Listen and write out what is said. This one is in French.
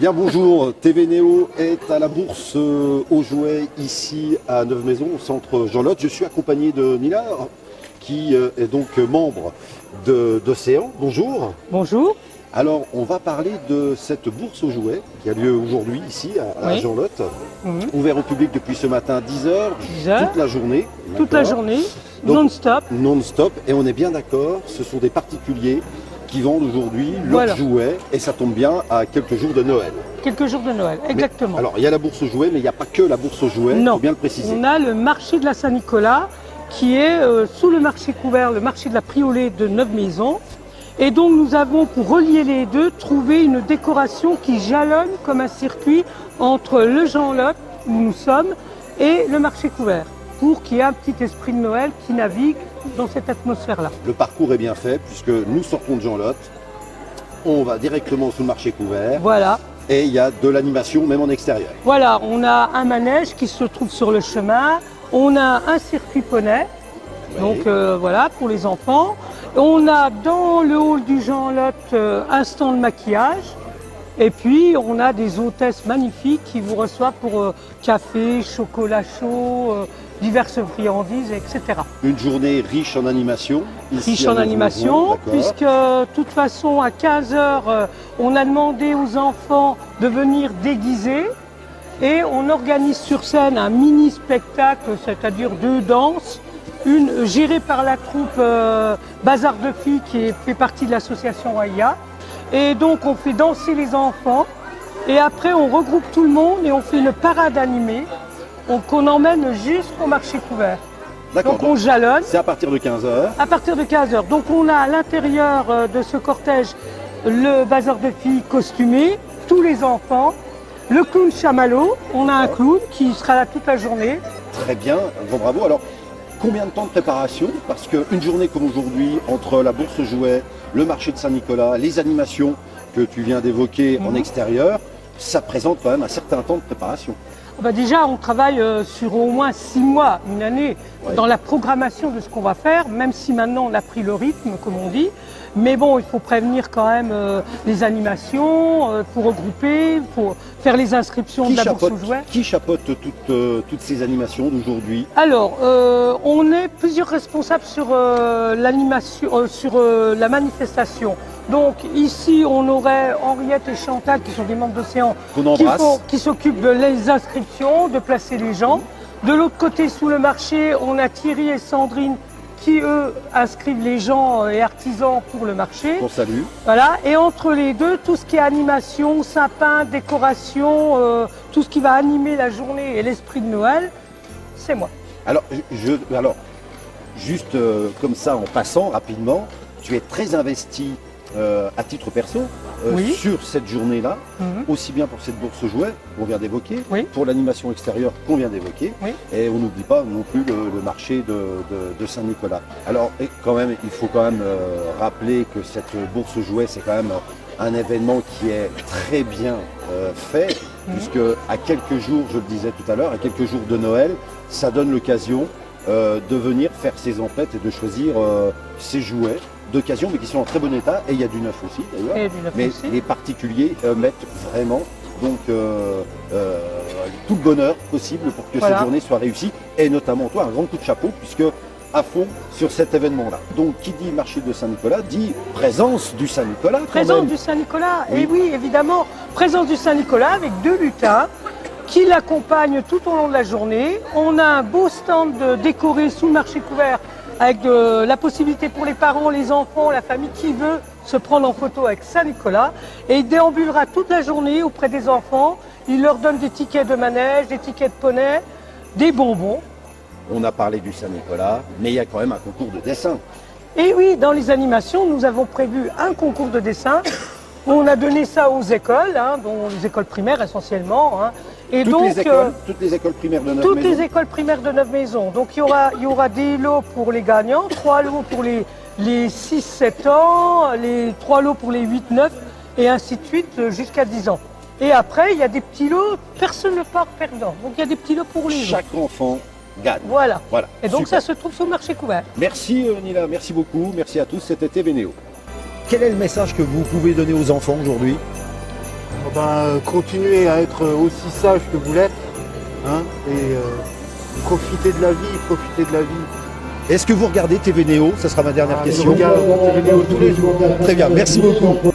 Bien bonjour, TV Néo est à la bourse aux jouets ici à Neuve-Maisons, au centre Jean-Lotte. Je suis accompagné de Nila qui est donc membre d'Océan. Bonjour. Bonjour. Alors on va parler de cette bourse aux jouets qui a lieu aujourd'hui ici à Jean-Lotte. Ouvert au public depuis ce matin 10h, toute la journée. Toute la journée, non-stop. Non-stop, et on est bien d'accord, ce sont des particuliers qui vendent aujourd'hui leurs jouets, et ça tombe bien à quelques jours de Noël. Quelques jours de Noël, exactement. Mais, alors, il y a la bourse aux jouets, mais il n'y a pas que la bourse aux jouets, il faut bien le préciser. On a le marché de la Saint-Nicolas, qui est sous le marché couvert, le marché de la Priolée de Neuve-Maisons. Et donc, nous avons, pour relier les deux, trouvé une décoration qui jalonne comme un circuit entre le Jean-Lotte, où nous sommes, et le marché couvert, pour qu'il y ait un petit esprit de Noël qui navigue dans cette atmosphère-là. Le parcours est bien fait puisque nous sortons de Jean-Lotte, on va directement sous le marché couvert. Voilà. Et il y a de l'animation même en extérieur. Voilà, on a un manège qui se trouve sur le chemin, on a un circuit poney, donc voilà, pour les enfants. On a dans le hall du Jean-Lotte un stand de maquillage. Et puis, on a des hôtesses magnifiques qui vous reçoivent pour café, chocolat chaud, diverses friandises, etc. Une journée riche en animation. Riche en animation, puisque de toute façon, à 15h, on a demandé aux enfants de venir déguisés. Et on organise sur scène un mini-spectacle, c'est-à-dire 2 danses. Une gérée par la troupe Bazar de filles qui fait partie de l'association AIA. Et donc on fait danser les enfants et après on regroupe tout le monde et on fait une parade animée qu'on emmène jusqu'au marché couvert. Donc on jalonne. C'est à partir de 15h. À partir de 15h. Donc on a à l'intérieur de ce cortège le bazar de filles costumé, tous les enfants, le clown chamallow, on a un clown qui sera là toute la journée. Très bien, bon, bravo. Alors combien de temps de préparation? Parce qu'une journée comme aujourd'hui, entre la bourse aux jouets, le marché de Saint-Nicolas, les animations que tu viens d'évoquer en extérieur, ça présente quand même un certain temps de préparation. Déjà, on travaille sur au moins 6 mois, une année, dans la programmation de ce qu'on va faire, même si maintenant on a pris le rythme, comme on dit. Mais bon, il faut prévenir quand même les animations, il faut regrouper, il faut faire les inscriptions de la bourse aux jouets. Qui chapeaute toutes ces animations d'aujourd'hui? Alors, on est plusieurs responsables sur l'animation, sur la manifestation. Donc ici, on aurait Henriette et Chantal, qui sont des membres d'Océan, qui s'occupent de les inscriptions, de placer les gens. De l'autre côté, sous le marché, on a Thierry et Sandrine, qui eux inscrivent les gens et artisans pour le marché. On salue. Voilà. Et entre les deux, tout ce qui est animation, sapin, décoration, tout ce qui va animer la journée et l'esprit de Noël, c'est moi. Alors, juste comme ça, en passant rapidement, tu es très investi à titre perso sur cette journée-là, aussi bien pour cette bourse aux jouets qu'on vient d'évoquer, pour l'animation extérieure qu'on vient d'évoquer, et on n'oublie pas non plus le marché de Saint-Nicolas. Alors quand même, il faut quand même rappeler que cette bourse aux jouets, c'est quand même un événement qui est très bien fait, puisque à quelques jours, je le disais tout à l'heure, à quelques jours de Noël, ça donne l'occasion de venir faire ses emplettes et de choisir ses jouets d'occasion, mais qui sont en très bon état, et il y a du neuf aussi d'ailleurs. Mais les particuliers mettent vraiment donc tout le bonheur possible pour que cette journée soit réussie, et notamment toi, un grand coup de chapeau, puisque à fond sur cet événement-là. Donc qui dit marché de Saint-Nicolas dit présence du Saint-Nicolas. Présence du Saint-Nicolas, et oui évidemment, présence du Saint-Nicolas avec 2 lutins qui l'accompagnent tout au long de la journée. On a un beau stand décoré sous le marché couvert avec la possibilité pour les parents, les enfants, la famille qui veut se prendre en photo avec Saint-Nicolas. Et il déambulera toute la journée auprès des enfants. Il leur donne des tickets de manège, des tickets de poney, des bonbons. On a parlé du Saint-Nicolas, mais il y a quand même un concours de dessin. Et oui, dans les animations, nous avons prévu un concours de dessin. On a donné ça aux écoles, dont les écoles primaires essentiellement. Et toutes les écoles primaires de Neuve-Maisons. Toutes les écoles primaires de Neuve-Maisons. Donc il y aura des lots pour les gagnants, 3 lots pour les 6-7 ans, les 3 lots pour les 8-9 et ainsi de suite jusqu'à 10 ans. Et après, il y a des petits lots, personne ne part perdant. Donc il y a des petits lots pour les gens. Chaque enfant gagne. Voilà. Et donc ça se trouve sur le marché couvert. Merci Nila, merci beaucoup, merci à tous, c'était TV Néo. Quel est le message que vous pouvez donner aux enfants aujourd'hui? Continuez à être aussi sage que vous l'êtes, hein, et profitez de la vie, profitez de la vie. Est-ce que vous regardez TV Néo? Ça sera ma dernière question. Je regarde TV Néo tous les jours. Très bien, merci beaucoup.